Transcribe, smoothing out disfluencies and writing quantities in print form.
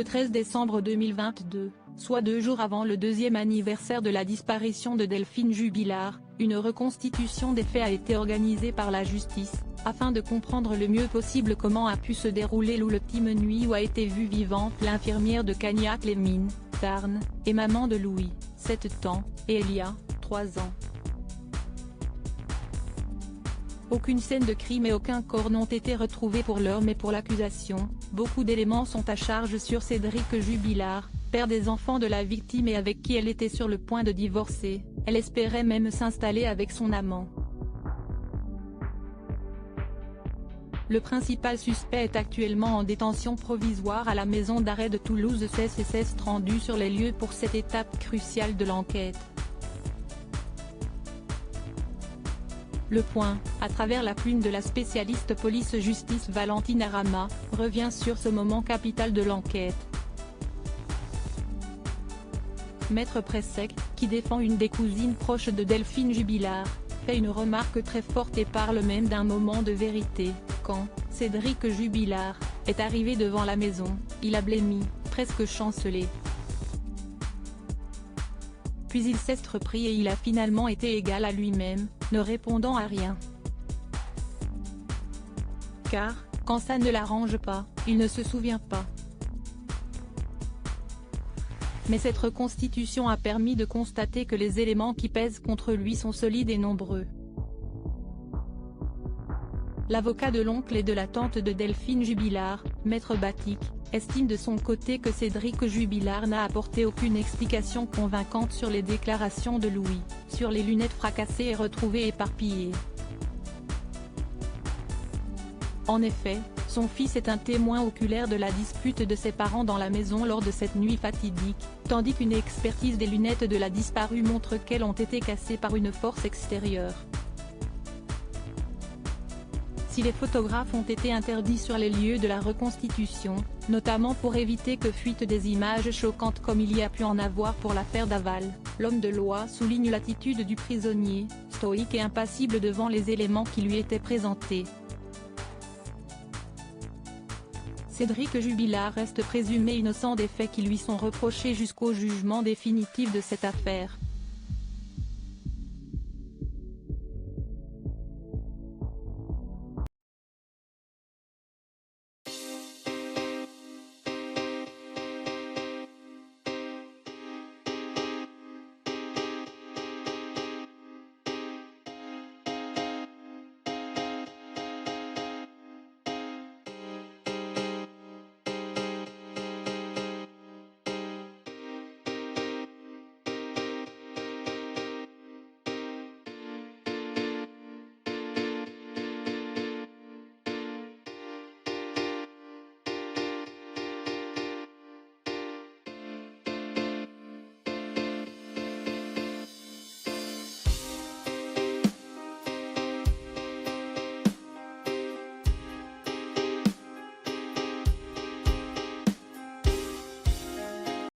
Ce 13 décembre 2022, soit 2 jours avant le deuxième anniversaire de la disparition de Delphine Jubilard, une reconstitution des faits a été organisée par la justice, afin de comprendre le mieux possible comment a pu se dérouler l'ultime nuit où a été vue vivante l'infirmière de Cagnac-les-Mines, Tarn, et maman de Louis, 7 ans, et Elia, 3 ans. Aucune scène de crime et aucun corps n'ont été retrouvés pour l'heure, mais pour l'accusation, beaucoup d'éléments sont à charge sur Cédric Jubilard, père des enfants de la victime et avec qui elle était sur le point de divorcer. Elle espérait même s'installer avec son amant. Le principal suspect est actuellement en détention provisoire à la maison d'arrêt de Toulouse. s'est rendu sur les lieux pour cette étape cruciale de l'enquête. Le Point, à travers la plume de la spécialiste police-justice Valentine Arama, revient sur ce moment capital de l'enquête. Maître Pressec, qui défend une des cousines proches de Delphine Jubilard, fait une remarque très forte et parle même d'un moment de vérité. Quand Cédric Jubilard est arrivé devant la maison, il a blêmi, presque chancelé. Puis il s'est repris et il a finalement été égal à lui-même, ne répondant à rien. Car, quand ça ne l'arrange pas, il ne se souvient pas. Mais cette reconstitution a permis de constater que les éléments qui pèsent contre lui sont solides et nombreux. L'avocat de l'oncle et de la tante de Delphine Jubilard, Maître Batik, estime de son côté que Cédric Jubilard n'a apporté aucune explication convaincante sur les déclarations de Louis, sur les lunettes fracassées et retrouvées éparpillées. En effet, son fils est un témoin oculaire de la dispute de ses parents dans la maison lors de cette nuit fatidique, tandis qu'une expertise des lunettes de la disparue montre qu'elles ont été cassées par une force extérieure. Si les photographes ont été interdits sur les lieux de la reconstitution, notamment pour éviter que fuitent des images choquantes comme il y a pu en avoir pour l'affaire Daval, l'homme de loi souligne l'attitude du prisonnier, stoïque et impassible devant les éléments qui lui étaient présentés. Cédric Jubilard reste présumé innocent des faits qui lui sont reprochés jusqu'au jugement définitif de cette affaire.